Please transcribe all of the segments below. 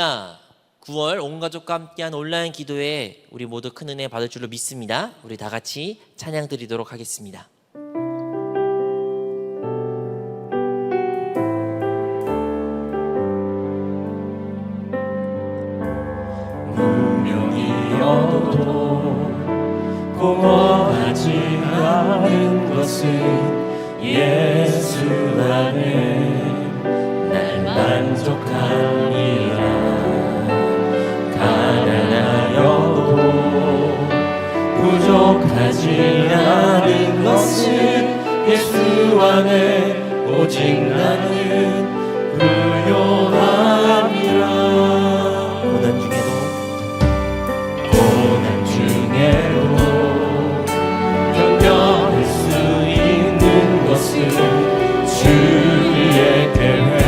할렐루야. 9월 온 가족과 함께한 온라인 기도회 우리 모두 큰 은혜 받을 줄로 믿습니다. 우리 다 같이 찬양 드리도록 하겠습니다. 무명이어도 공허하지 않은 것은 예수 안에 날 만족하리라. 가난하여도 부족하지 않은 것은 예수 안에 오직 나는 부요함이라. 고난 중에도 견뎌낼 수 있는 것은 주의 계획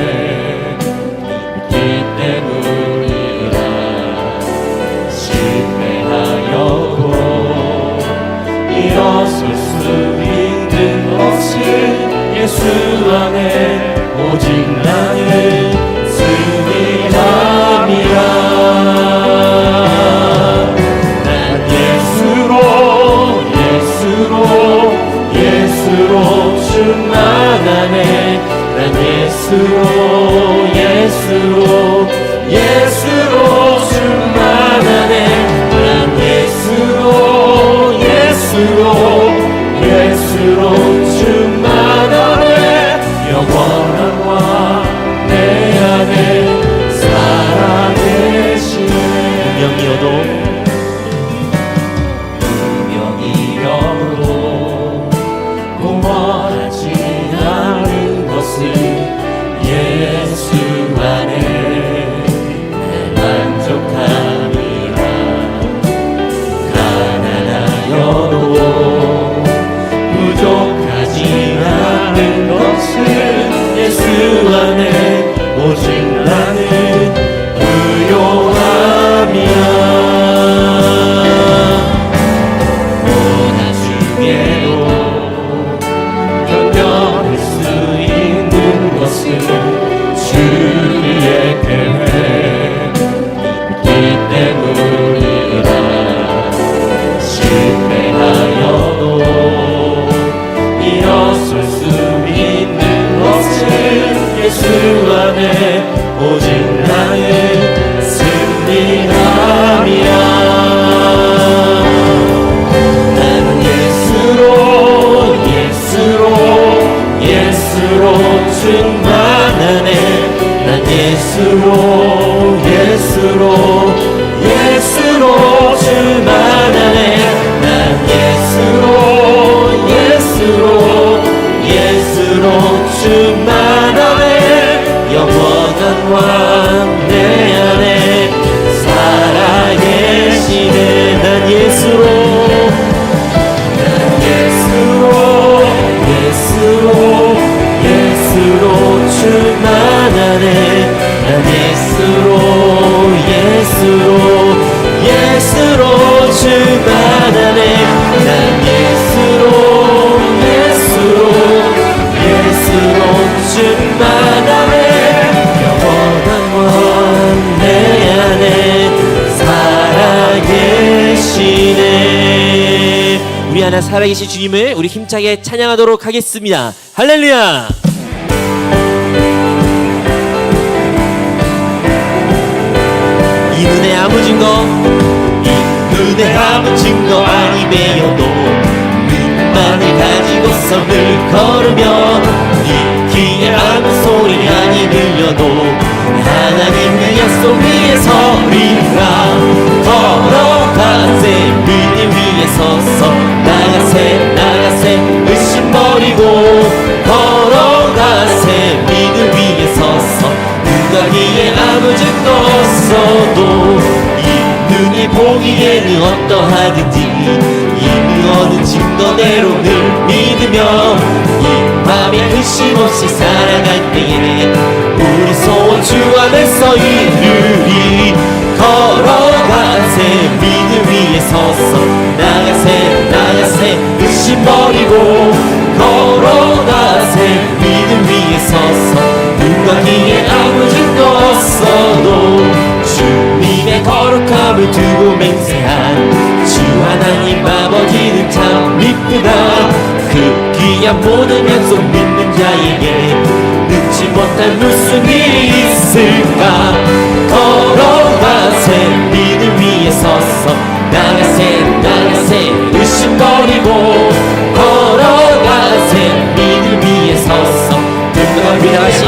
믿기 때문이라. 실패하여도 일어설 수 있는 것은 예수 안에 오직 나는 승리함이라. 예수로 충만하네. 난 예수로 충만하네. 난 예수로 충만하네. 영원함과 내 안에 살아계시네. 무명이어도 공허하지 않은 것은 예수 안에 내 만족함이라. 가난하여도 부족하지 않은 것은 예수 안에 오직 나는 부요함이라. 고난 중에도 견뎌낼 수 있는 것은 주의 계획 믿기 때문이라. 실패하여도 일어설 수 있는 것은 예수 안에 오직 나는 승리함이라. 나는 예수로 충만하네. 난 예수로 충만하네. 난 예수로 충만하네. 영원한 왕 내 안에 살아계시네. 난 예수로 충만하네. 난 예수로 충만하네. 난 예수로 충만하네. 영원한 왕 내 안에 살아계시네. 우리 안에 살아계신 주님을 우리 힘차게 찬양하도록 하겠습니다. 할렐루야. 이 눈에 아무 증거 아니 배워도 눈만을 가지고서 늘 걸으며 네 귀에 아무 소리 아니 들려도 하나님의 약속 위에 서리라. 걸어가세 믿음 위에 서서 나가세 의심 버리고 걸어가세 믿음 위에 서서 누가 기에 아무 증거 없어도 눈이 보기에는 어떠하든지 이미 얻은 증거대로 늘 믿으며 이 맘에 의심 없이 살아갈 때에 우리 소원 주 안에서 이루리. 걸어가세 믿음 위에 서서 나가세 의심 버리고 걸어가세 믿음 위에 서서 누가 기에 아무 증거 없어도 두고 맹세한 주 하나님 아버지는 참 이쁘다. 그 귀한 모든 약속 믿는 자에게 능치 못할 무슨 일이 있을까. 걸어가세 믿음 위에 서서 나가세 나가세 의심 버리고 걸어가세 믿음 위에 서서 우리 다 같이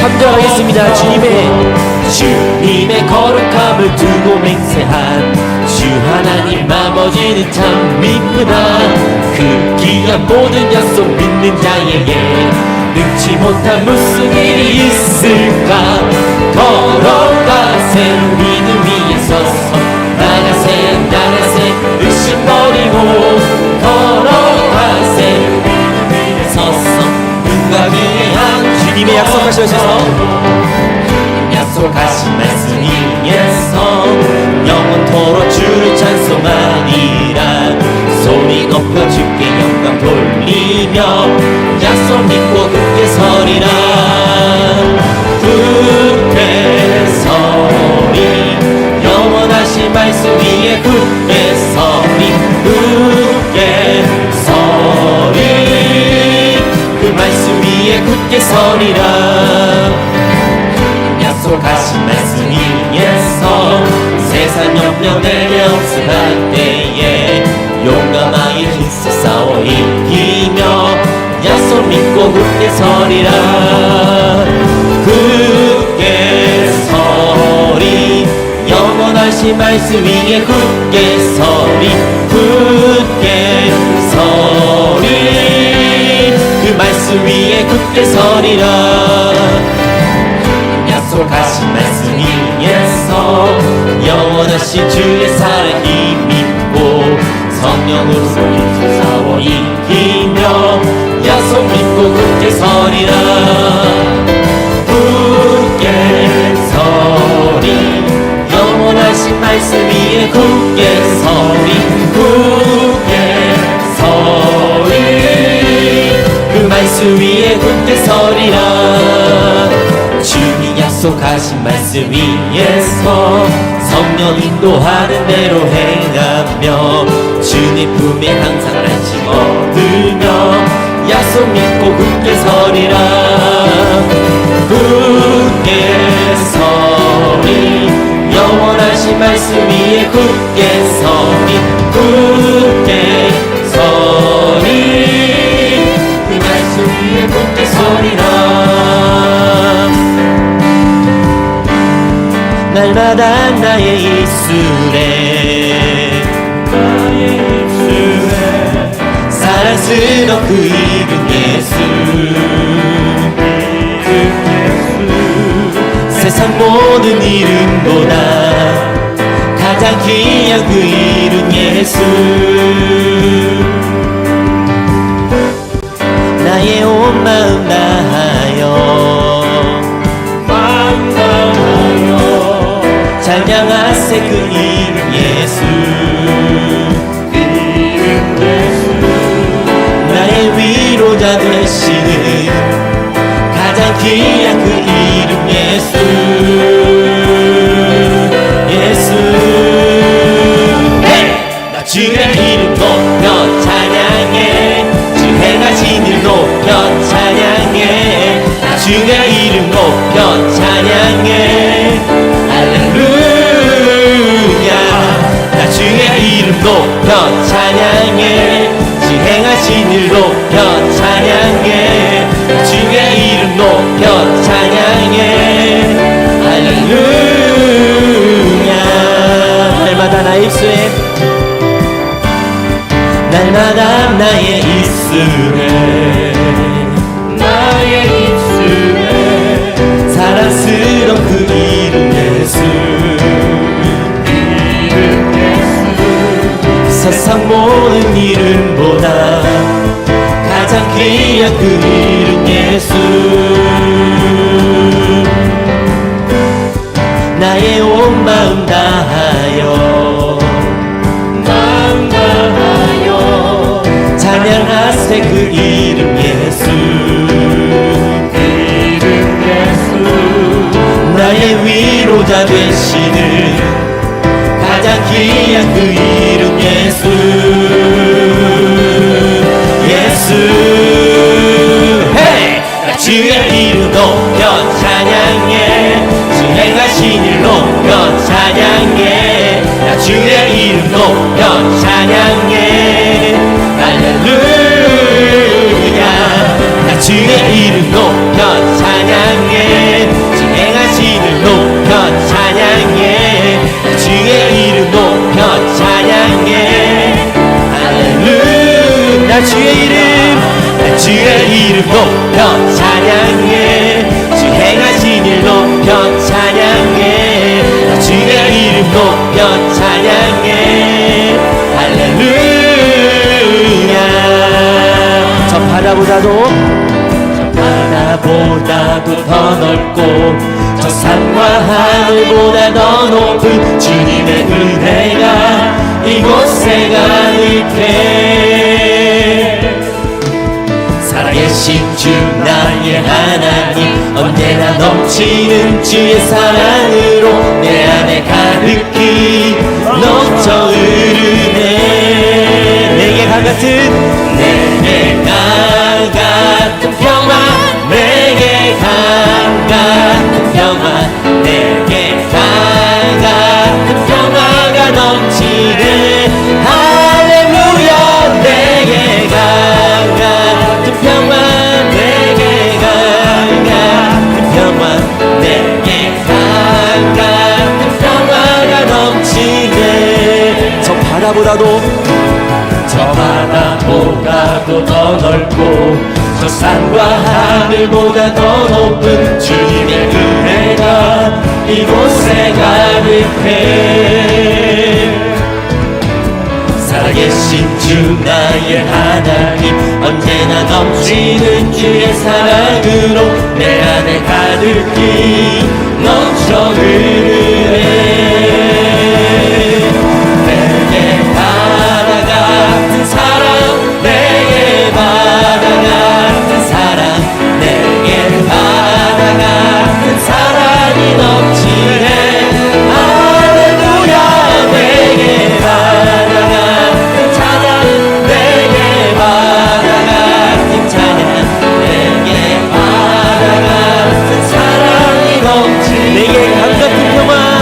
3절 하겠습니다. 주님의 거룩함을 두고 맹세한 주 하나님 아버지는 참 이쁘다. 그 귀한 모든 약속 믿는 자에게 능치 못한 무슨 일이 있을까. 걸어가세 믿음 위에 서서 나가세 나가세 의심 버리고 걸어가세 믿음 위에 서서 눈과 귀한 주님의 약속하셔서 약속하신 말씀 위에서 영원토록 주를 찬송하리라. 소리 높여 주께 영광 돌리며 약속 믿고 굳게 서리라. 굳게 서리 영원하신 말씀 위에 굳게 서리 굳게 서리 그 말씀 위에 굳게 서리라. 약속하신 말씀 위에서 세상 염려 내게 없을 때에 용감하게 힘써 싸워 이기며 약속 믿고 굳게 서리라. 굳게 서리 영원하신 말씀 위에 굳게 서리 굳게 서리 그 말씀 위에 굳게 서리라. 약속하신 말씀 위에서 영원하신 주의 사랑 힘입고 성령으로서 힘써 싸워 이기며 약속 믿고 굳게 서리라. 굳게 서리 영원하신 말씀 위에 굳게 서리 굳게 서리 그 말씀 위에 굳게 서리라. 주님 약속하신 말씀 위에서 성령 인도하는 대로 행하며 주님 품에 항상 안식 얻으며 약속 믿고 굳게 서리라. 굳게 서리 영원하신 말씀 위에 굳게 서리 굳게 서리 그 말씀 위에 굳게 서리라. 날마다 나의 입술에 사랑스러운 그 이름 예수 세상 모든 이름보다 가장 귀한 그 이름 예수. 나의 온 마음 다하여 찬양하세 그 이름 예수 그 이름 예수 나의 위로자 되시는 가장 귀한 그 이름 예수 예수 나 주의 이름 높여 찬양해 주 행하신 일 높여 찬양해 나 주의 이름 높여 찬양해 할렐루야. 나 주의 이름 높여 찬양해 주 행하신 일 높여 찬양해 주의 이름 높여 찬양해 할렐루야. 날마다 나의 입술에 날마다 나의 입술에 사랑스러운 그 이름 예수 세상 모든 이름보다 가장 귀한 그 이름 예수. 나의 온 마음 다하여 찬양하세 그 이름 예수 나의 위로자 되시는 가장 귀한 그 이름 예수 예수 헤이! 나 주의 이름 높여 찬양해 주 행하신 일 높여 찬양해 나 주의 이름 높여 찬양해 할렐루야 나 주의 이름 높여 찬양해 주 행하신 일 높여 찬양해 나 주의 이름 높여 찬양해 할렐루야 나 주의 이름 높여 찬양해 주 행하신 일 높여 찬양해 나 주의 이름 높여 찬양해 할렐루야 저 바다보다도 더 넓고 저 산과 하늘보다 더 높은 주님의 은혜가 이곳에 가득해 살아계신 주 나의 하나님 언제나 넘치는 주의 사랑으로 내 안에 가득히 넘쳐 흐르네 내게 강 같은 평화 내게 강 같은 평화 내게 강 같은 평화가 넘치네 할렐루야 내게 강 같은 평화 내게 강 같은 평화 내게 강 같은 평화가 넘치네 저 바다보다도 더 넓고 저 산과 하늘보다 더 높은 주님의 은혜가 이곳에 가득해 살아계신 주 나의 하나님 언제나 넘치는 주의 사랑으로 내 안에 가득히 넘쳐 흐르네 내게 바다 같은 사랑 내게 바다 같은 사랑 내게 바다 같은 사랑이 넘치네 할렐루야 내게 바다 같은 찬양 내게 바다 같은 찬양 내게 바다 같은 사랑이 넘치네 내게 강 같은 평화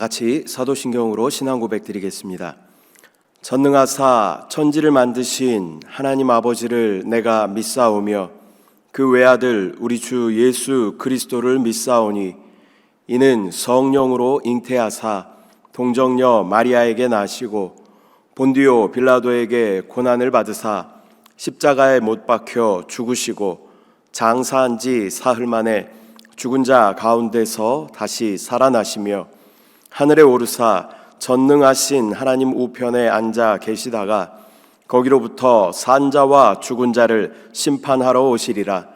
같이 사도신경으로 신앙 고백 드리겠습니다. 전능하사 천지를 만드신 하나님 아버지를 내가 믿사오며 그 외아들 우리 주 예수 그리스도를 믿사오니 이는 성령으로 잉태하사 동정녀 마리아에게 나시고 본디오 빌라도에게 고난을 받으사 십자가에 못 박혀 죽으시고 장사한 지 사흘 만에 죽은 자 가운데서 다시 살아나시며 하늘에 오르사 전능하신 하나님 우편에 앉아 계시다가 거기로부터 산 자와 죽은 자를 심판하러 오시리라.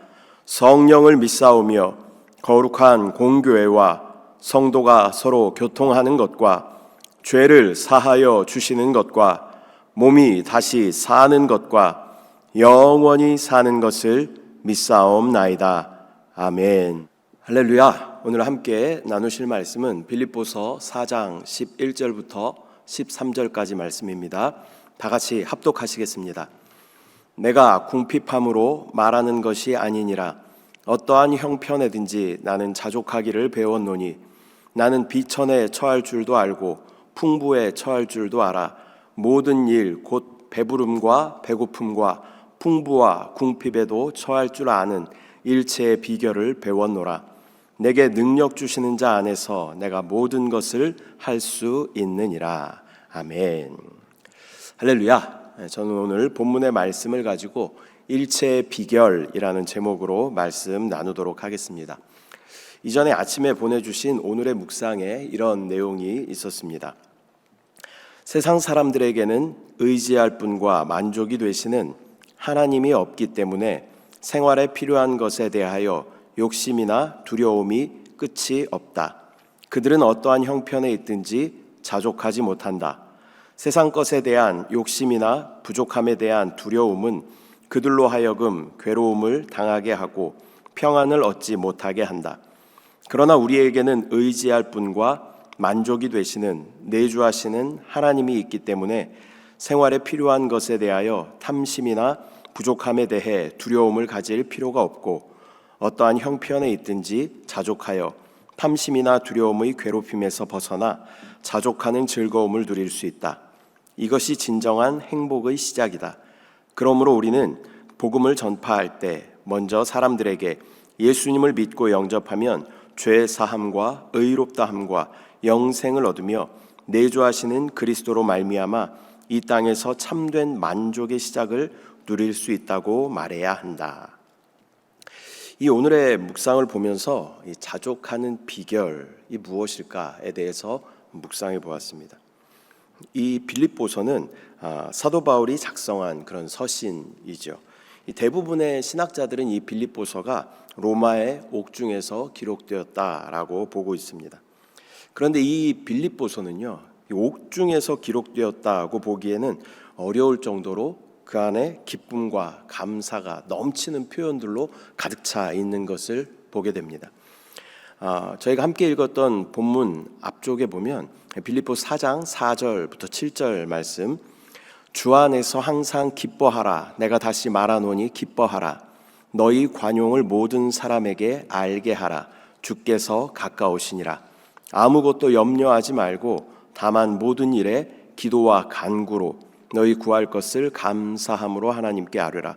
성령을 믿사오며 거룩한 공교회와 성도가 서로 교통하는 것과 죄를 사하여 주시는 것과 몸이 다시 사는 것과 영원히 사는 것을 믿사옵나이다. 아멘. 할렐루야. 오늘 함께 나누실 말씀은 빌립보서 4장 11절부터 13절까지 말씀입니다. 다 같이 합독하시겠습니다. 내가 궁핍함으로 말하는 것이 아니니라. 어떠한 형편에든지 나는 자족하기를 배웠노니 나는 비천에 처할 줄도 알고 풍부에 처할 줄도 알아. 모든 일 곧 배부름과 배고픔과 풍부와 궁핍에도 처할 줄 아는 일체의 비결을 배웠노라. 내게 능력 주시는 자 안에서 내가 모든 것을 할 수 있느니라. 아멘. 할렐루야. 저는 오늘 본문의 말씀을 가지고 일체의 비결이라는 제목으로 말씀 나누도록 하겠습니다. 이전에 아침에 보내주신 오늘의 묵상에 이런 내용이 있었습니다. 세상 사람들에게는 의지할 분과 만족이 되시는 하나님이 없기 때문에 생활에 필요한 것에 대하여 욕심이나 두려움이 끝이 없다. 그들은 어떠한 형편에 있든지 자족하지 못한다. 세상 것에 대한 욕심이나 부족함에 대한 두려움은 그들로 하여금 괴로움을 당하게 하고 평안을 얻지 못하게 한다. 그러나 우리에게는 의지할 분과 만족이 되시는 내주하시는 하나님이 있기 때문에 생활에 필요한 것에 대하여 탐심이나 부족함에 대해 두려움을 가질 필요가 없고 어떠한 형편에 있든지 자족하여 탐심이나 두려움의 괴롭힘에서 벗어나 자족하는 즐거움을 누릴 수 있다. 이것이 진정한 행복의 시작이다. 그러므로 우리는 복음을 전파할 때 먼저 사람들에게 예수님을 믿고 영접하면 죄 사함과 의롭다함과 영생을 얻으며 내주하시는 그리스도로 말미암아 이 땅에서 참된 만족의 시작을 누릴 수 있다고 말해야 한다. 이 오늘의 묵상을 보면서 이 자족하는 비결이 무엇일까에 대해서 묵상해 보았습니다. 이 빌립보서는 사도 바울이 작성한 그런 서신이죠. 대부분의 신학자들은 이 빌립보서가 로마의 옥중에서 기록되었다라고 보고 있습니다. 그런데 이 빌립보서는요, 이 옥중에서 기록되었다고 보기에는 어려울 정도로 그 안에 기쁨과 감사가 넘치는 표현들로 가득 차 있는 것을 보게 됩니다. 저희가 함께 읽었던 본문 앞쪽에 보면 빌립보서 4장 4절부터 7절 말씀, 주 안에서 항상 기뻐하라. 내가 다시 말하노니 기뻐하라. 너희 관용을 모든 사람에게 알게 하라. 주께서 가까우시니라. 아무것도 염려하지 말고 다만 모든 일에 기도와 간구로 너희 구할 것을 감사함으로 하나님께 아뢰라.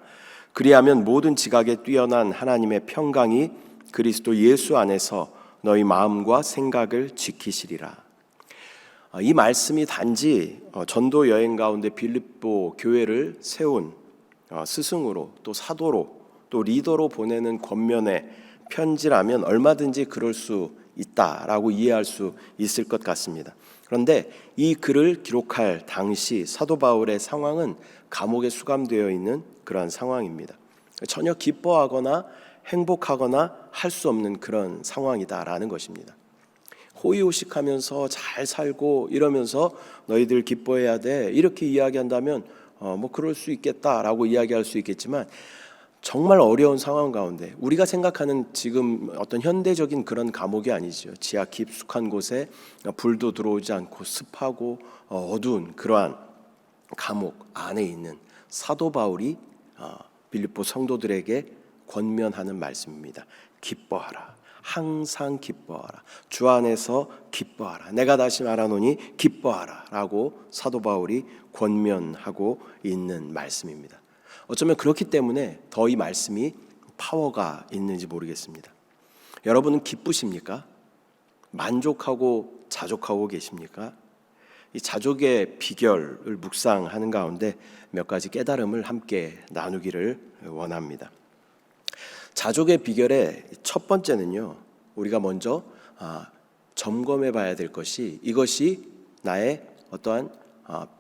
그리하면 모든 지각에 뛰어난 하나님의 평강이 그리스도 예수 안에서 너희 마음과 생각을 지키시리라. 이 말씀이 단지 전도 여행 가운데 빌립보 교회를 세운 스승으로 또 사도로 또 리더로 보내는 권면의 편지라면 얼마든지 그럴 수 있다라고 이해할 수 있을 것 같습니다. 그런데 이 글을 기록할 당시 사도 바울의 상황은 감옥에 수감되어 있는 그러한 상황입니다. 전혀 기뻐하거나 행복하거나 할 수 없는 그런 상황이다라는 것입니다. 호의호식하면서 잘 살고 이러면서 너희들 기뻐해야 돼 이렇게 이야기한다면 뭐 그럴 수 있겠다라고 이야기할 수 있겠지만 정말 어려운 상황 가운데 우리가 생각하는 지금 어떤 현대적인 그런 감옥이 아니죠. 지하 깊숙한 곳에 불도 들어오지 않고 습하고 어두운 그러한 감옥 안에 있는 사도 바울이 빌립보 성도들에게 권면하는 말씀입니다. 기뻐하라. 항상 기뻐하라. 주 안에서 기뻐하라. 내가 다시 말하노니 기뻐하라 라고 사도 바울이 권면하고 있는 말씀입니다. 어쩌면 그렇기 때문에 더 이 말씀이 파워가 있는지 모르겠습니다. 여러분은 기쁘십니까? 만족하고 자족하고 계십니까? 이 자족의 비결을 묵상하는 가운데 몇 가지 깨달음을 함께 나누기를 원합니다. 자족의 비결의 첫 번째는요, 우리가 먼저 점검해 봐야 될 것이 이것이 나의 어떠한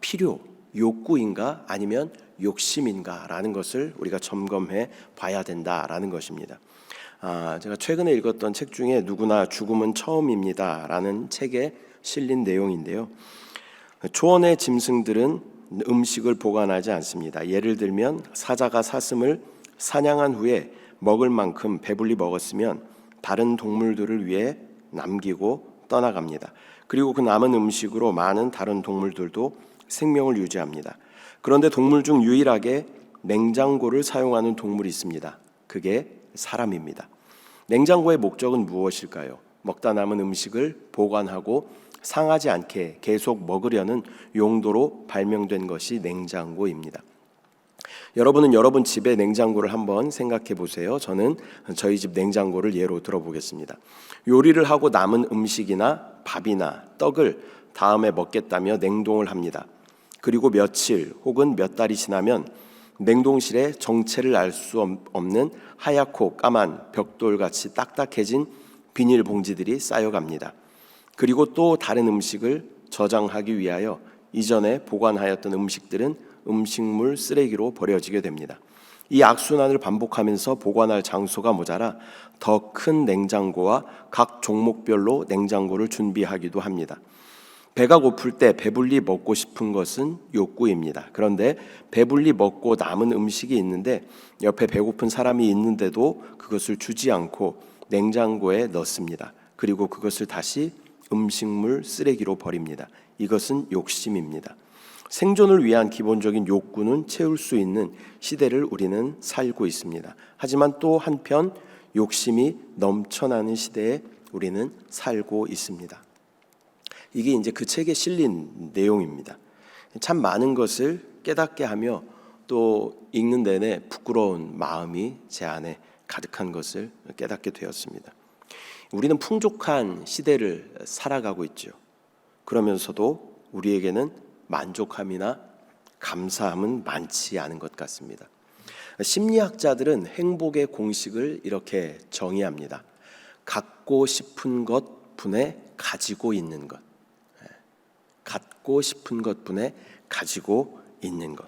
필요, 욕구인가 아니면 욕심인가라는 것을 우리가 점검해 봐야 된다라는 것입니다. 제가 최근에 읽었던 책 중에 누구나 죽음은 처음입니다라는 책에 실린 내용인데요. 초원의 짐승들은 음식을 보관하지 않습니다. 예를 들면 사자가 사슴을 사냥한 후에 먹을 만큼 배불리 먹었으면 다른 동물들을 위해 남기고 떠나갑니다. 그리고 그 남은 음식으로 많은 다른 동물들도 생명을 유지합니다. 그런데 동물 중 유일하게 냉장고를 사용하는 동물이 있습니다. 그게 사람입니다. 냉장고의 목적은 무엇일까요? 먹다 남은 음식을 보관하고 상하지 않게 계속 먹으려는 용도로 발명된 것이 냉장고입니다. 여러분은 여러분 집의 냉장고를 한번 생각해 보세요. 저는 저희 집 냉장고를 예로 들어보겠습니다. 요리를 하고 남은 음식이나 밥이나 떡을 다음에 먹겠다며 냉동을 합니다. 그리고 며칠 혹은 몇 달이 지나면 냉동실에 정체를 알 수 없는 하얗고 까만 벽돌같이 딱딱해진 비닐봉지들이 쌓여갑니다. 그리고 또 다른 음식을 저장하기 위하여 이전에 보관하였던 음식들은 음식물 쓰레기로 버려지게 됩니다. 이 악순환을 반복하면서 보관할 장소가 모자라 더 큰 냉장고와 각 종목별로 냉장고를 준비하기도 합니다. 배가 고플 때 배불리 먹고 싶은 것은 욕구입니다. 그런데 배불리 먹고 남은 음식이 있는데 옆에 배고픈 사람이 있는데도 그것을 주지 않고 냉장고에 넣습니다. 그리고 그것을 다시 음식물 쓰레기로 버립니다. 이것은 욕심입니다. 생존을 위한 기본적인 욕구는 채울 수 있는 시대를 우리는 살고 있습니다. 하지만 또 한편 욕심이 넘쳐나는 시대에 우리는 살고 있습니다. 이게 이제 그 책에 실린 내용입니다. 참 많은 것을 깨닫게 하며 또 읽는 내내 부끄러운 마음이 제 안에 가득한 것을 깨닫게 되었습니다. 우리는 풍족한 시대를 살아가고 있죠. 그러면서도 우리에게는 만족함이나 감사함은 많지 않은 것 같습니다. 심리학자들은 행복의 공식을 이렇게 정의합니다. 갖고 싶은 것 분에 가지고 있는 것. 갖고 싶은 것 분에 가지고 있는 것.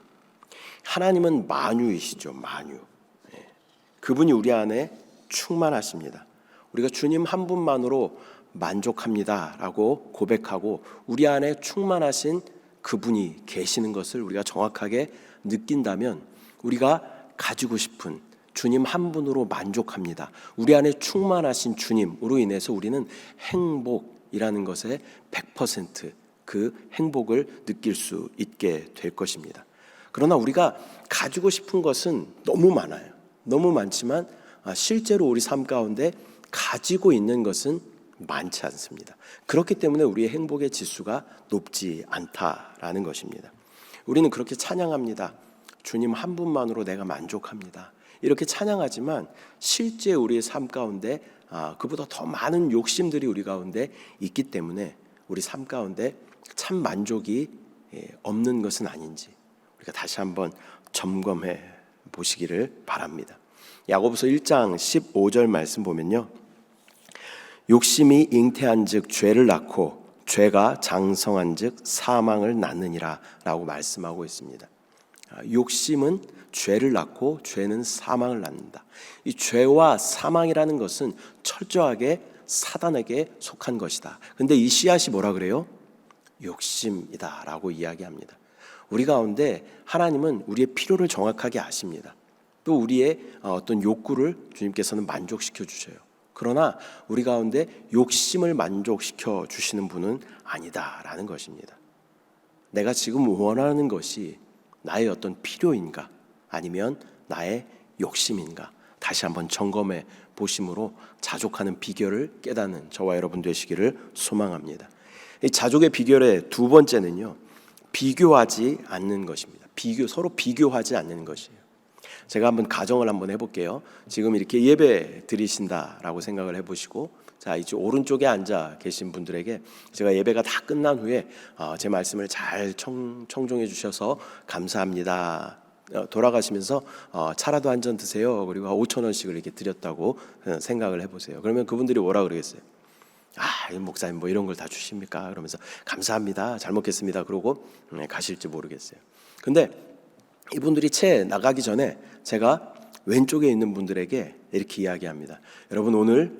하나님은 만유이시죠. 만유. 그분이 우리 안에 충만하십니다. 우리가 주님 한 분만으로 만족합니다 라고 고백하고 우리 안에 충만하신 그분이 계시는 것을 우리가 정확하게 느낀다면 우리가 가지고 싶은 주님 한 분으로 만족합니다. 우리 안에 충만하신 주님으로 인해서 우리는 행복이라는 것에 100% 그 행복을 느낄 수 있게 될 것입니다. 그러나 우리가 가지고 싶은 것은 너무 많아요. 너무 많지만 실제로 우리 삶 가운데 가지고 있는 것은 많지 않습니다. 그렇기 때문에 우리의 행복의 지수가 높지 않다라는 것입니다. 우리는 그렇게 찬양합니다. 주님 한 분만으로 내가 만족합니다. 이렇게 찬양하지만 실제 우리의 삶 가운데 그보다 더 많은 욕심들이 우리 가운데 있기 때문에 우리 삶 가운데 참 만족이 없는 것은 아닌지 우리가 다시 한번 점검해 보시기를 바랍니다. 야고보서 1장 15절 말씀 보면요. 욕심이 잉태한 즉 죄를 낳고 죄가 장성한 즉 사망을 낳느니라 라고 말씀하고 있습니다. 욕심은 죄를 낳고 죄는 사망을 낳는다. 이 죄와 사망이라는 것은 철저하게 사단에게 속한 것이다. 근데 이 씨앗이 뭐라 그래요? 욕심이다 라고 이야기합니다. 우리 가운데 하나님은 우리의 필요를 정확하게 아십니다. 또 우리의 어떤 욕구를 주님께서는 만족시켜 주셔요. 그러나 우리 가운데 욕심을 만족시켜 주시는 분은 아니다라는 것입니다. 내가 지금 원하는 것이 나의 어떤 필요인가 아니면 나의 욕심인가? 다시 한번 점검해 보심으로 자족하는 비결을 깨닫는 저와 여러분 되시기를 소망합니다. 이 자족의 비결의 두 번째는요, 비교하지 않는 것입니다. 서로 비교하지 않는 것이에요. 제가 한번 가정을 한번 해볼게요. 지금 이렇게 예배 드리신다라고 생각을 해보시고, 자, 이제 오른쪽에 앉아 계신 분들에게 제가 예배가 다 끝난 후에 제 말씀을 잘 청종해 주셔서 감사합니다. 돌아가시면서 차라도 한 잔 드세요. 그리고 5,000원씩을 이렇게 드렸다고 생각을 해보세요. 그러면 그분들이 뭐라 그러겠어요? 이 목사님 뭐 이런 걸 다 주십니까? 그러면서 감사합니다. 잘 먹겠습니다. 그러고 가실지 모르겠어요. 근데 이분들이 채 나가기 전에 제가 왼쪽에 있는 분들에게 이렇게 이야기합니다. 여러분 오늘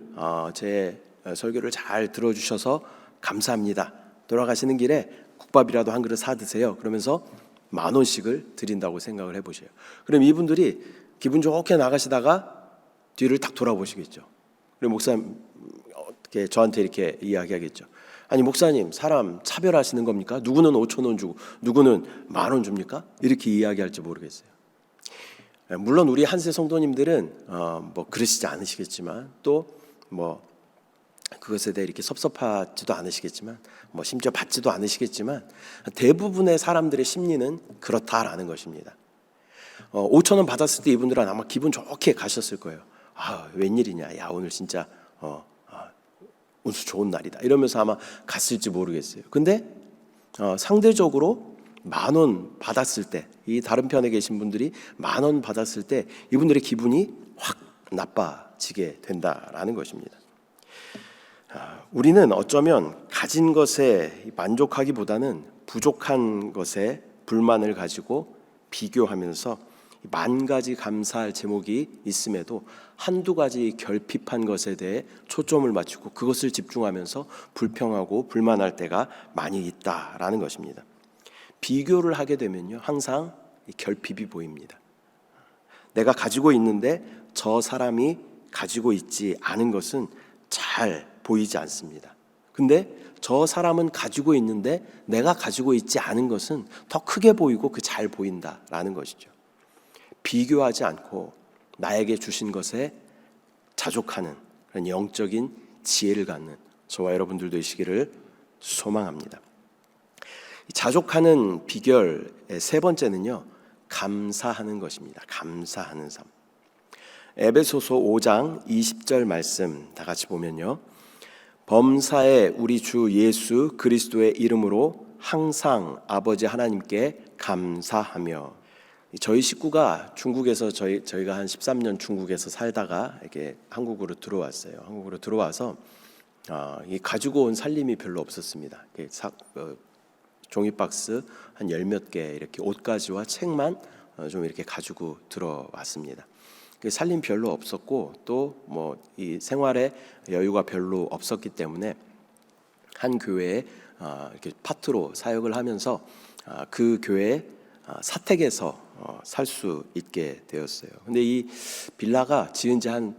제 설교를 잘 들어주셔서 감사합니다. 돌아가시는 길에 국밥이라도 한 그릇 사 드세요. 그러면서 10,000원씩을 드린다고 생각을 해보세요. 그럼 이분들이 기분 좋게 나가시다가 뒤를 딱 돌아보시겠죠. 그리고 목사님 어떻게 저한테 이렇게 이야기하겠죠. 아니 목사님 사람 차별하시는 겁니까? 누구는 5,000원 주고 누구는 10,000원 줍니까? 이렇게 이야기할지 모르겠어요. 물론 우리 한세 성도님들은 뭐 그러시지 않으시겠지만 또 뭐 그것에 대해 이렇게 섭섭하지도 않으시겠지만 뭐 심지어 받지도 않으시겠지만 대부분의 사람들의 심리는 그렇다라는 것입니다. 5,000원 받았을 때 이분들은 아마 기분 좋게 가셨을 거예요. 웬일이냐, 야 오늘 진짜 운수 좋은 날이다 이러면서 아마 갔을지 모르겠어요. 근데 상대적으로 10,000원 받았을 때, 이 다른 편에 계신 분들이 10,000원 받았을 때 이분들의 기분이 확 나빠지게 된다라는 것입니다. 우리는 어쩌면 가진 것에 만족하기보다는 부족한 것에 불만을 가지고 비교하면서 10,000가지 감사할 제목이 있음에도 한두 가지 결핍한 것에 대해 초점을 맞추고 그것을 집중하면서 불평하고 불만할 때가 많이 있다라는 것입니다. 비교를 하게 되면요, 항상 결핍이 보입니다. 내가 가지고 있는데 저 사람이 가지고 있지 않은 것은 잘 보이지 않습니다. 근데 저 사람은 가지고 있는데 내가 가지고 있지 않은 것은 더 크게 보이고 그 잘 보인다라는 것이죠. 비교하지 않고 나에게 주신 것에 자족하는 그런 영적인 지혜를 갖는 저와 여러분들 되시기를 소망합니다. 자족하는 비결의 세 번째는요, 감사하는 것입니다. 감사하는 삶. 에베소서 5장 20절 말씀 다 같이 보면요, 범사에 우리 주 예수 그리스도의 이름으로 항상 아버지 하나님께 감사하며. 저희 식구가 중국에서 저희가 한 13년 중국에서 살다가 이렇게 한국으로 들어왔어요. 한국으로 들어와서 가지고 온 살림이 별로 없었습니다. 종이박스 한 10몇 개 이렇게 옷가지와 책만 좀 이렇게 가지고 들어왔습니다. 살림 별로 없었고 또 뭐 이 생활에 여유가 별로 없었기 때문에 한 교회에 이렇게 파트로 사역을 하면서 그 교회 사택에서 살 수 있게 되었어요. 근데 이 빌라가 지은 지 한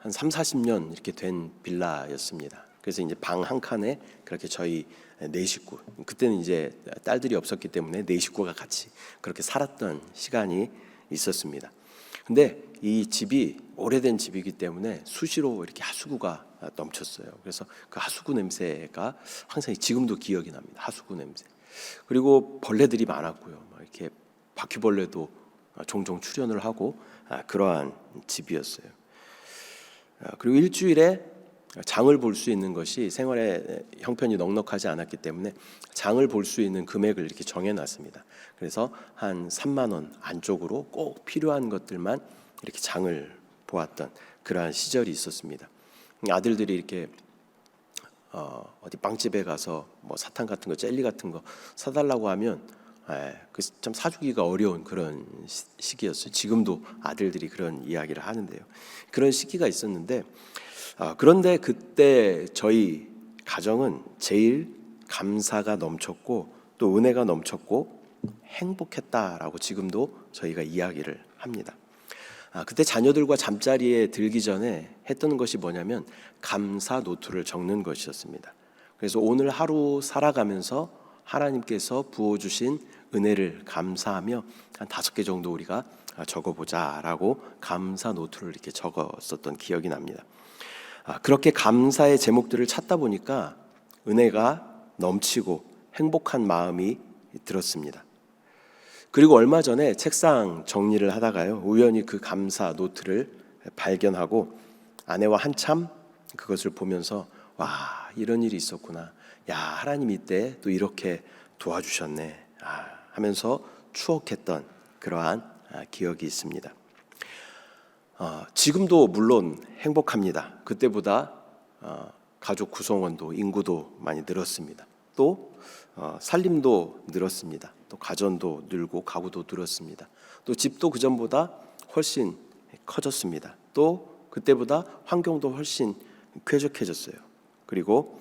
30-40년 이렇게 된 빌라였습니다. 그래서 이제 방 한 칸에 그렇게 저희 4식구, 그때는 이제 딸들이 없었기 때문에 4식구가 같이 그렇게 살았던 시간이 있었습니다. 근데 이 집이 오래된 집이기 때문에 수시로 이렇게 하수구가 넘쳤어요. 그래서 그 하수구 냄새가 항상 지금도 기억이 납니다. 하수구 냄새. 그리고 벌레들이 많았고요. 이렇게 바퀴벌레도 종종 출현을 하고 그러한 집이었어요. 그리고 일주일에 장을 볼 수 있는 것이 생활에 형편이 넉넉하지 않았기 때문에 장을 볼 수 있는 금액을 이렇게 정해놨습니다. 그래서 한 3만 원 안쪽으로 꼭 필요한 것들만 이렇게 장을 보았던 그러한 시절이 있었습니다. 아들들이 이렇게 어디 빵집에 가서 뭐 사탕 같은 거, 젤리 같은 거 사달라고 하면 참 사주기가 어려운 그런 시기였어요. 지금도 아들들이 그런 이야기를 하는데요. 그런 시기가 있었는데 그런데 그때 저희 가정은 제일 감사가 넘쳤고 또 은혜가 넘쳤고 행복했다라고 지금도 저희가 이야기를 합니다. 그때 자녀들과 잠자리에 들기 전에 했던 것이 뭐냐면 감사 노트를 적는 것이었습니다. 그래서 오늘 하루 살아가면서 하나님께서 부어주신 은혜를 감사하며 한 5개 정도 우리가 적어보자라고 감사 노트를 이렇게 적었었던 기억이 납니다. 그렇게 감사의 제목들을 찾다 보니까 은혜가 넘치고 행복한 마음이 들었습니다. 그리고 얼마 전에 책상 정리를 하다가요, 우연히 그 감사 노트를 발견하고 아내와 한참 그것을 보면서 와, 이런 일이 있었구나. 야, 하나님 이때 또 이렇게 도와주셨네 하면서 추억했던 그러한 기억이 있습니다. 지금도 물론 행복합니다. 그때보다 가족 구성원도 인구도 많이 늘었습니다. 또 살림도 늘었습니다. 또 가전도 늘고 가구도 늘었습니다. 또 집도 그전보다 훨씬 커졌습니다. 또 그때보다 환경도 훨씬 쾌적해졌어요. 그리고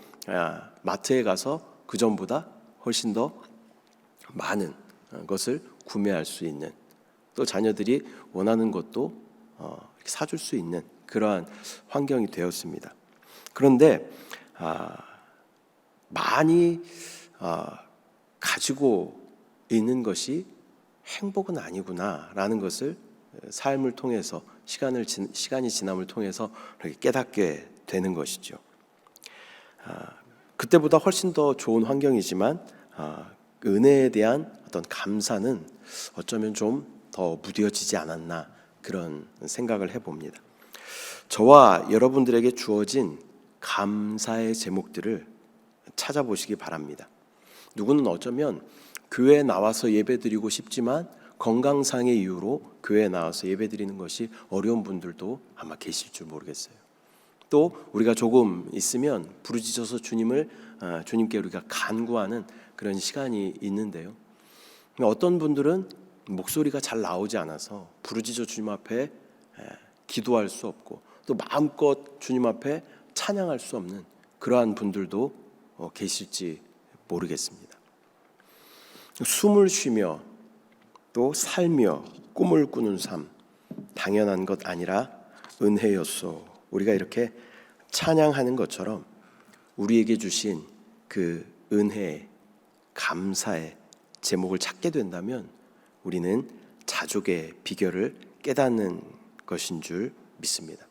마트에 가서 그전보다 훨씬 더 많은 것을 구매할 수 있는, 또 자녀들이 원하는 것도 사줄 수 있는 그러한 환경이 되었습니다. 그런데 많이 가지고 있는 것이 행복은 아니구나라는 것을 삶을 통해서 시간이 지남을 통해서 이렇게 깨닫게 되는 것이죠. 그때보다 훨씬 더 좋은 환경이지만 은혜에 대한 어떤 감사는 어쩌면 좀 더 무뎌지지 않았나 그런 생각을 해봅니다. 저와 여러분들에게 주어진 감사의 제목들을 찾아보시기 바랍니다. 누구는 어쩌면 교회에 나와서 예배드리고 싶지만 건강상의 이유로 교회에 나와서 예배드리는 것이 어려운 분들도 아마 계실 줄 모르겠어요. 또 우리가 조금 있으면 부르짖어서 주님께 우리가 간구하는 그런 시간이 있는데요, 어떤 분들은 목소리가 잘 나오지 않아서 부르짖어 주님 앞에 기도할 수 없고 또 마음껏 주님 앞에 찬양할 수 없는 그러한 분들도 계실지 모르겠습니다. 숨을 쉬며 또 살며 꿈을 꾸는 삶, 당연한 것 아니라 은혜였소. 우리가 이렇게 찬양하는 것처럼 우리에게 주신 그 은혜의 감사의 제목을 찾게 된다면 우리는 자족의 비결을 깨닫는 것인 줄 믿습니다.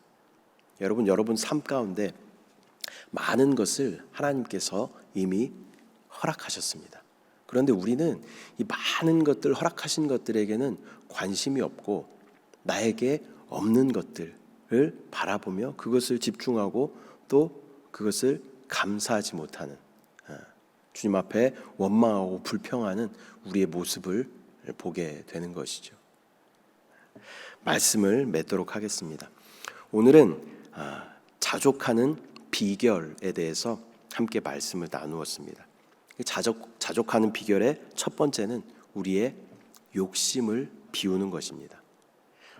여러분 삶 가운데 많은 것을 하나님께서 이미 허락하셨습니다. 그런데 우리는 이 많은 것들, 허락하신 것들에게는 관심이 없고 나에게 없는 것들을 바라보며 그것을 집중하고 또 그것을 감사하지 못하는, 주님 앞에 원망하고 불평하는 우리의 모습을 보게 되는 것이죠. 말씀을 맺도록 하겠습니다. 오늘은 자족하는 비결에 대해서 함께 말씀을 나누었습니다. 자족하는 비결의 첫 번째는 우리의 욕심을 비우는 것입니다.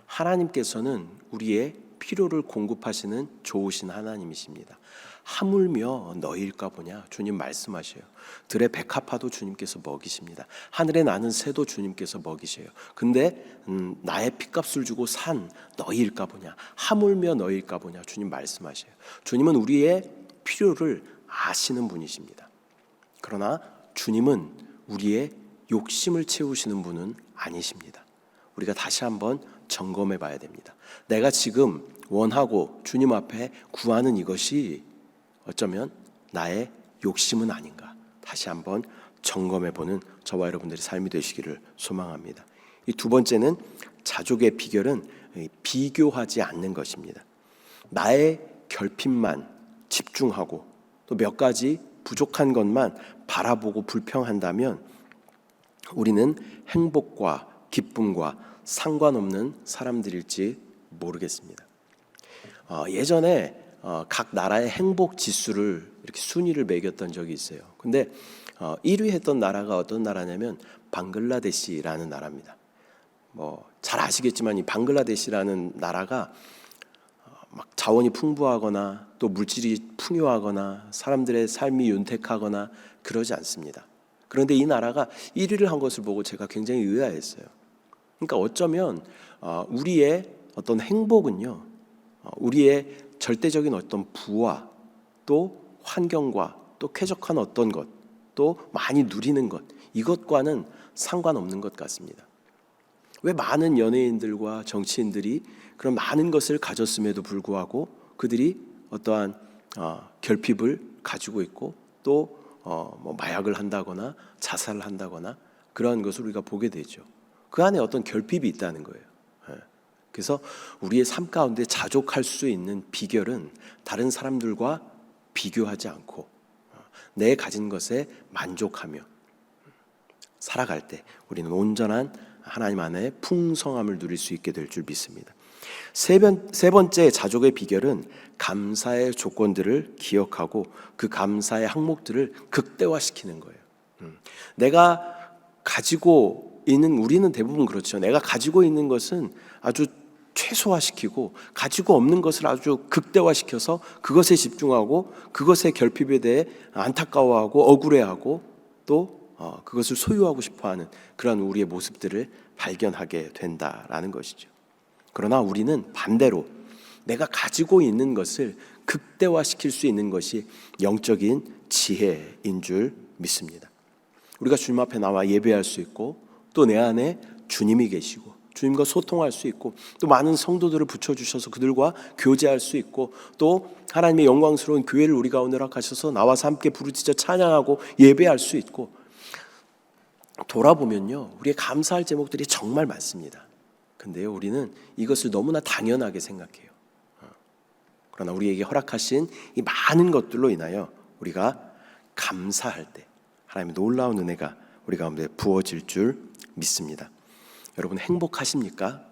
하나님께서는 우리의 필요를 공급하시는 좋으신 하나님이십니다. 하물며 너희일까 보냐, 주님 말씀하셔요. 들의 백합화도 주님께서 먹이십니다. 하늘에 나는 새도 주님께서 먹이셔요. 근데 나의 핏값을 주고 산 너희일까 보냐, 하물며 너희일까 보냐, 주님 말씀하셔요. 주님은 우리의 필요를 아시는 분이십니다. 그러나 주님은 우리의 욕심을 채우시는 분은 아니십니다. 우리가 다시 한번 점검해 봐야 됩니다. 내가 지금 원하고 주님 앞에 구하는 이것이 어쩌면 나의 욕심은 아닌가, 다시 한번 점검해 보는 저와 여러분들의 삶이 되시기를 소망합니다. 이 두 번째는 자족의 비결은 비교하지 않는 것입니다. 나의 결핍만 집중하고 또 몇 가지 부족한 것만 바라보고 불평한다면 우리는 행복과 기쁨과 상관없는 사람들일지 모르겠습니다. 예전에 각 나라의 행복 지수를 이렇게 순위를 매겼던 적이 있어요. 근데 1위 했던 나라가 어떤 나라냐면 방글라데시라는 나라입니다. 잘 아시겠지만 이 방글라데시라는 나라가 막 자원이 풍부하거나 또 물질이 풍요하거나 사람들의 삶이 윤택하거나 그러지 않습니다. 그런데 이 나라가 1위를 한 것을 보고 제가 굉장히 의아했어요. 그러니까 어쩌면 우리의 어떤 행복은요, 우리의 절대적인 어떤 부와 또 환경과 또 쾌적한 어떤 것, 또 많이 누리는 것, 이것과는 상관없는 것 같습니다. 왜 많은 연예인들과 정치인들이 그런 많은 것을 가졌음에도 불구하고 그들이 어떠한 결핍을 가지고 있고 또 뭐 마약을 한다거나 자살을 한다거나 그러한 것을 우리가 보게 되죠. 그 안에 어떤 결핍이 있다는 거예요. 그래서 우리의 삶 가운데 자족할 수 있는 비결은 다른 사람들과 비교하지 않고 내 가진 것에 만족하며 살아갈 때 우리는 온전한 하나님 안에 풍성함을 누릴 수 있게 될 줄 믿습니다. 세 번째 자족의 비결은 감사의 조건들을 기억하고 그 감사의 항목들을 극대화시키는 거예요. 내가 가지고 있는, 우리는 대부분 그렇죠. 내가 가지고 있는 것은 아주 최소화시키고 가지고 없는 것을 아주 극대화시켜서 그것에 집중하고 그것의 결핍에 대해 안타까워하고 억울해하고 또 그것을 소유하고 싶어하는 그런 우리의 모습들을 발견하게 된다라는 것이죠. 그러나 우리는 반대로 내가 가지고 있는 것을 극대화시킬 수 있는 것이 영적인 지혜인 줄 믿습니다. 우리가 주님 앞에 나와 예배할 수 있고 또 내 안에 주님이 계시고 주님과 소통할 수 있고 또 많은 성도들을 붙여주셔서 그들과 교제할 수 있고 또 하나님의 영광스러운 교회를 우리 가운데 허락하셔서 나와서 함께 부르짖어 찬양하고 예배할 수 있고, 돌아보면요 우리의 감사할 제목들이 정말 많습니다. 근데요 우리는 이것을 너무나 당연하게 생각해요. 그러나 우리에게 허락하신 이 많은 것들로 인하여 우리가 감사할 때 하나님의 놀라운 은혜가 우리 가운데 부어질 줄 믿습니다. 여러분 행복하십니까?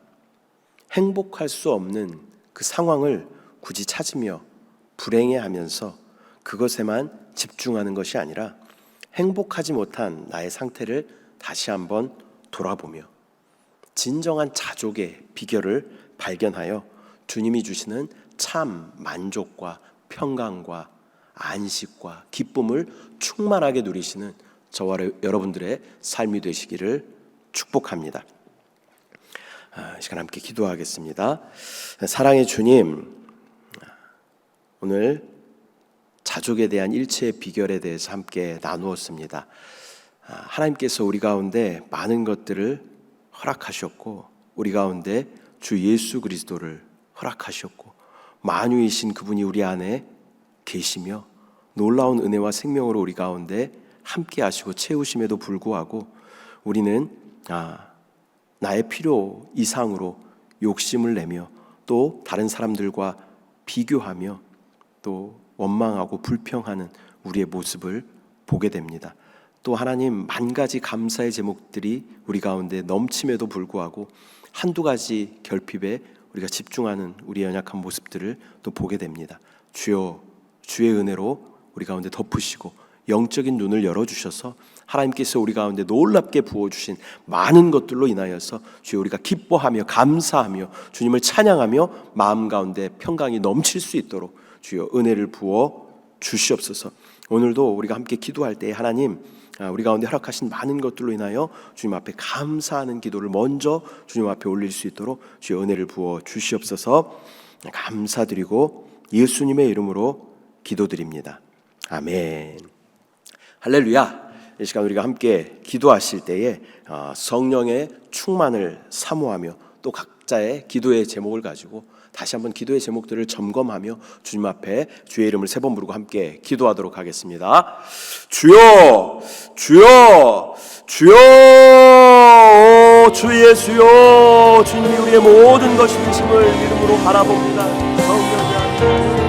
행복할 수 없는 그 상황을 굳이 찾으며 불행해하면서 그것에만 집중하는 것이 아니라 행복하지 못한 나의 상태를 다시 한번 돌아보며 진정한 자족의 비결을 발견하여 주님이 주시는 참 만족과 평강과 안식과 기쁨을 충만하게 누리시는 저와 여러분들의 삶이 되시기를 축복합니다. 이 시간 함께 기도하겠습니다. 사랑의 주님, 오늘 자족에 대한 일체의 비결에 대해서 함께 나누었습니다. 하나님께서 우리 가운데 많은 것들을 허락하셨고 우리 가운데 주 예수 그리스도를 허락하셨고 만유이신 그분이 우리 안에 계시며 놀라운 은혜와 생명으로 우리 가운데 함께 하시고 채우심에도 불구하고 우리는 나의 필요 이상으로 욕심을 내며 또 다른 사람들과 비교하며 또 원망하고 불평하는 우리의 모습을 보게 됩니다. 또 하나님 만 가지 감사의 제목들이 우리 가운데 넘침에도 불구하고 한두 가지 결핍에 우리가 집중하는 우리의 연약한 모습들을 또 보게 됩니다. 주여 주의 은혜로 우리 가운데 덮으시고 영적인 눈을 열어주셔서 하나님께서 우리 가운데 놀랍게 부어주신 많은 것들로 인하여서 주여 우리가 기뻐하며 감사하며 주님을 찬양하며 마음 가운데 평강이 넘칠 수 있도록 주여 은혜를 부어 주시옵소서. 오늘도 우리가 함께 기도할 때 하나님 우리 가운데 허락하신 많은 것들로 인하여 주님 앞에 감사하는 기도를 먼저 주님 앞에 올릴 수 있도록 주여 은혜를 부어 주시옵소서. 감사드리고 예수님의 이름으로 기도드립니다. 아멘. 할렐루야. 이 시간 우리가 함께 기도하실 때에 성령의 충만을 사모하며 또 각자의 기도의 제목을 가지고 다시 한번 기도의 제목들을 점검하며 주님 앞에 주의 이름을 세 번 부르고 함께 기도하도록 하겠습니다. 주여 주여 주여 주 예수여, 주님이 우리의 모든 것이 되심을 믿음으로 바라봅니다. 성령이 아멘.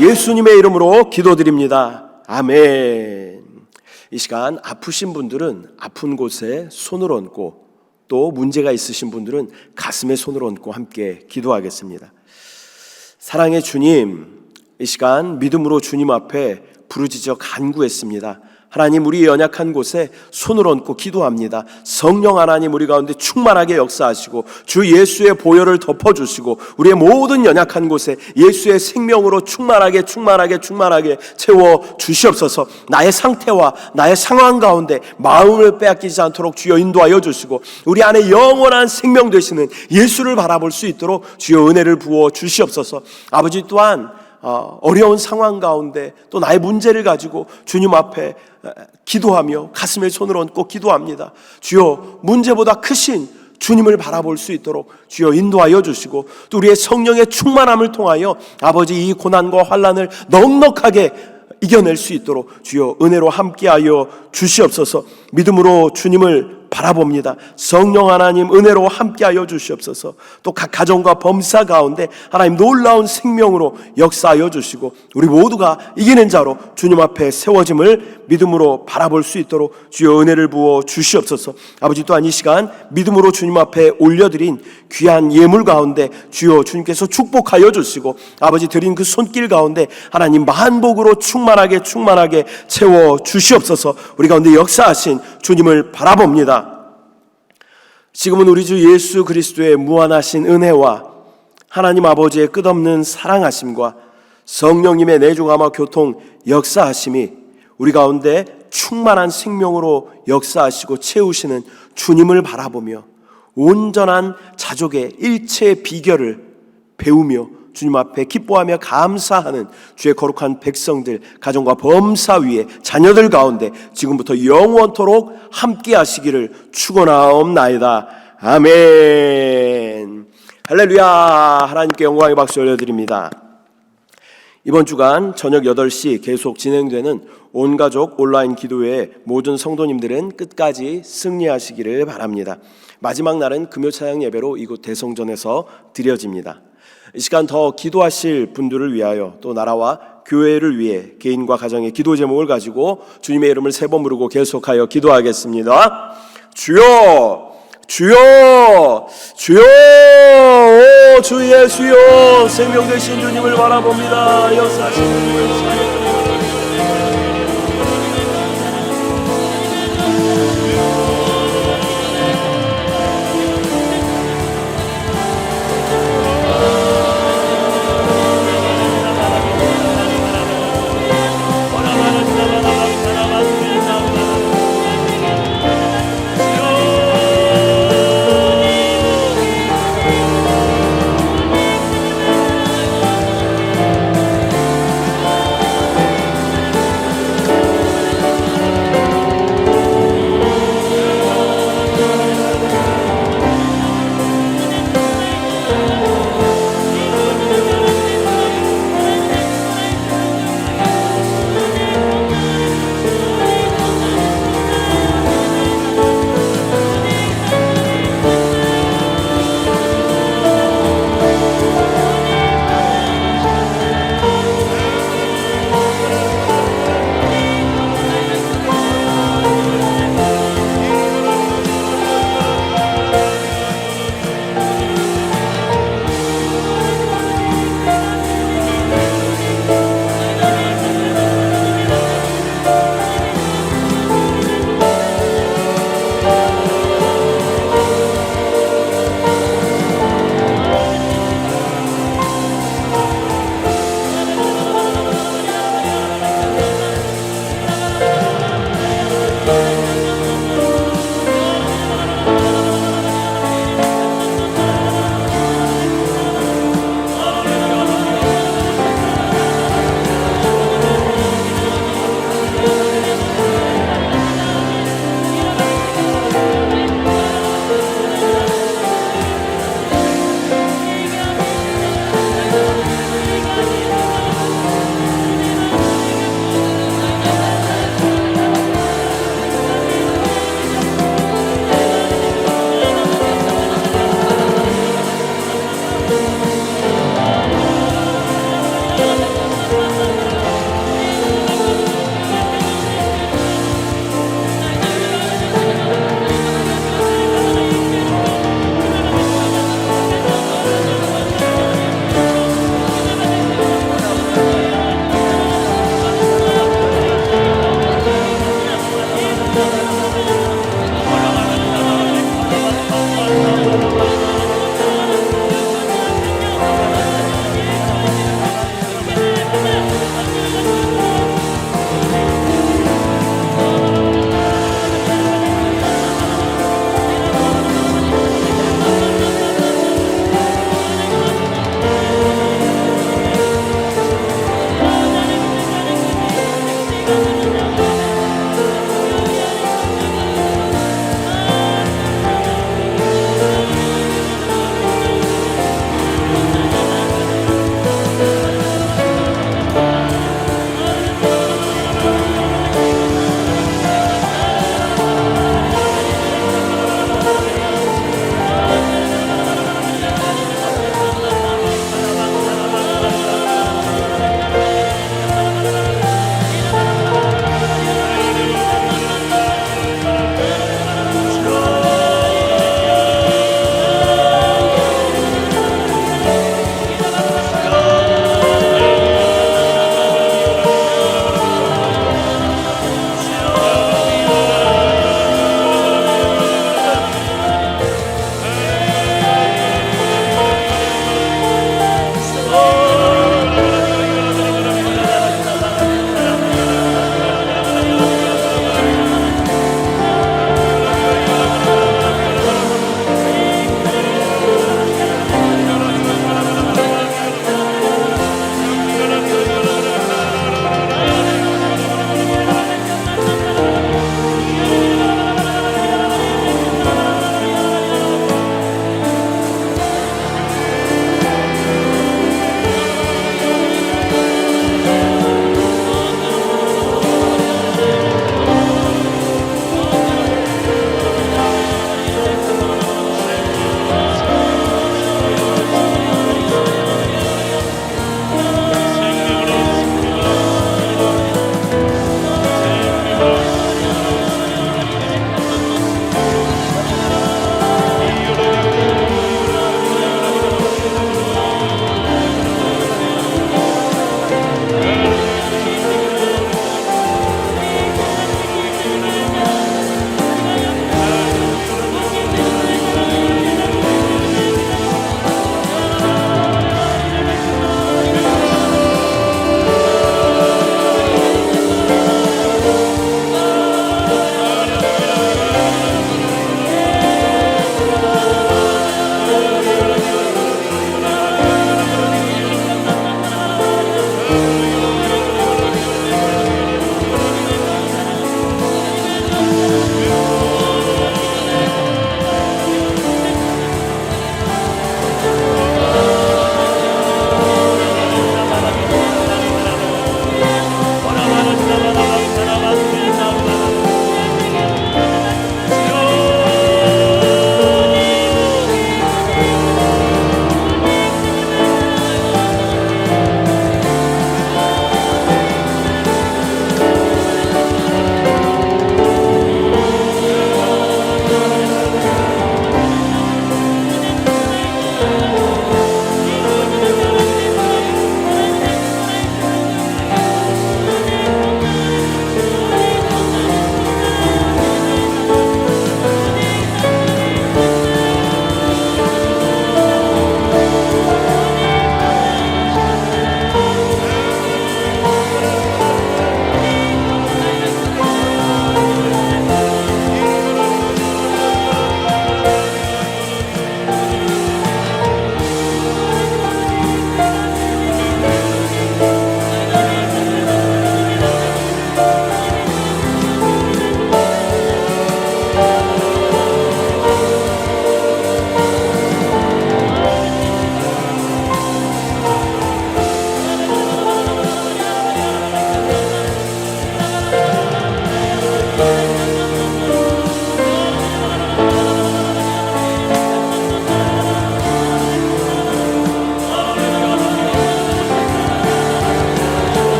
예수님의 이름으로 기도드립니다. 아멘. 이 시간 아프신 분들은 아픈 곳에 손을 얹고, 또 문제가 있으신 분들은 가슴에 손을 얹고 함께 기도하겠습니다. 사랑의 주님, 이 시간 믿음으로 주님 앞에 부르짖어 간구했습니다. 하나님, 우리 연약한 곳에 손을 얹고 기도합니다. 성령 하나님, 우리 가운데 충만하게 역사하시고 주 예수의 보혈을 덮어주시고 우리의 모든 연약한 곳에 예수의 생명으로 충만하게 채워 주시옵소서. 나의 상태와 나의 상황 가운데 마음을 빼앗기지 않도록 주여 인도하여 주시고, 우리 안에 영원한 생명 되시는 예수를 바라볼 수 있도록 주여 은혜를 부어 주시옵소서. 아버지, 또한 어려운 상황 가운데 또 나의 문제를 가지고 주님 앞에 기도하며 가슴에 손을 얹고 기도합니다. 주여, 문제보다 크신 주님을 바라볼 수 있도록 주여 인도하여 주시고, 또 우리의 성령의 충만함을 통하여 아버지 이 고난과 환난을 넉넉하게 이겨낼 수 있도록 주여 은혜로 함께하여 주시옵소서. 믿음으로 주님을 바라봅니다. 성령 하나님, 은혜로 함께하여 주시옵소서. 또 각 가정과 범사 가운데 하나님 놀라운 생명으로 역사하여 주시고, 우리 모두가 이기는 자로 주님 앞에 세워짐을 믿음으로 바라볼 수 있도록 주여 은혜를 부어 주시옵소서. 아버지, 또한 이 시간 믿음으로 주님 앞에 올려드린 귀한 예물 가운데 주여 주님께서 축복하여 주시고, 아버지 드린 그 손길 가운데 하나님 만복으로 충만하게 채워 주시옵소서. 우리 가운데 역사하신 주님을 바라봅니다. 지금은 우리 주 예수 그리스도의 무한하신 은혜와 하나님 아버지의 끝없는 사랑하심과 성령님의 내주감화 교통 역사하심이 우리 가운데 충만한 생명으로 역사하시고 채우시는 주님을 바라보며 온전한 자족의 일체의 비결을 배우며 주님 앞에 기뻐하며 감사하는 주의 거룩한 백성들, 가정과 범사 위에 자녀들 가운데 지금부터 영원토록 함께 하시기를 축원하옵나이다. 아멘. 할렐루야. 하나님께 영광의 박수 올려드립니다. 이번 주간 저녁 8시 계속 진행되는 온가족 온라인 기도회 모든 성도님들은 끝까지 승리하시기를 바랍니다. 마지막 날은 금요 찬양 예배로 이곳 대성전에서 드려집니다. 이 시간 더 기도하실 분들을 위하여, 또 나라와 교회를 위해 개인과 가정의 기도 제목을 가지고 주님의 이름을 3번 부르고 계속하여 기도하겠습니다. 주여, 주여, 주여, 오 주 예수여, 생명 되신 주님을 바라봅니다. 역사하시는 주님.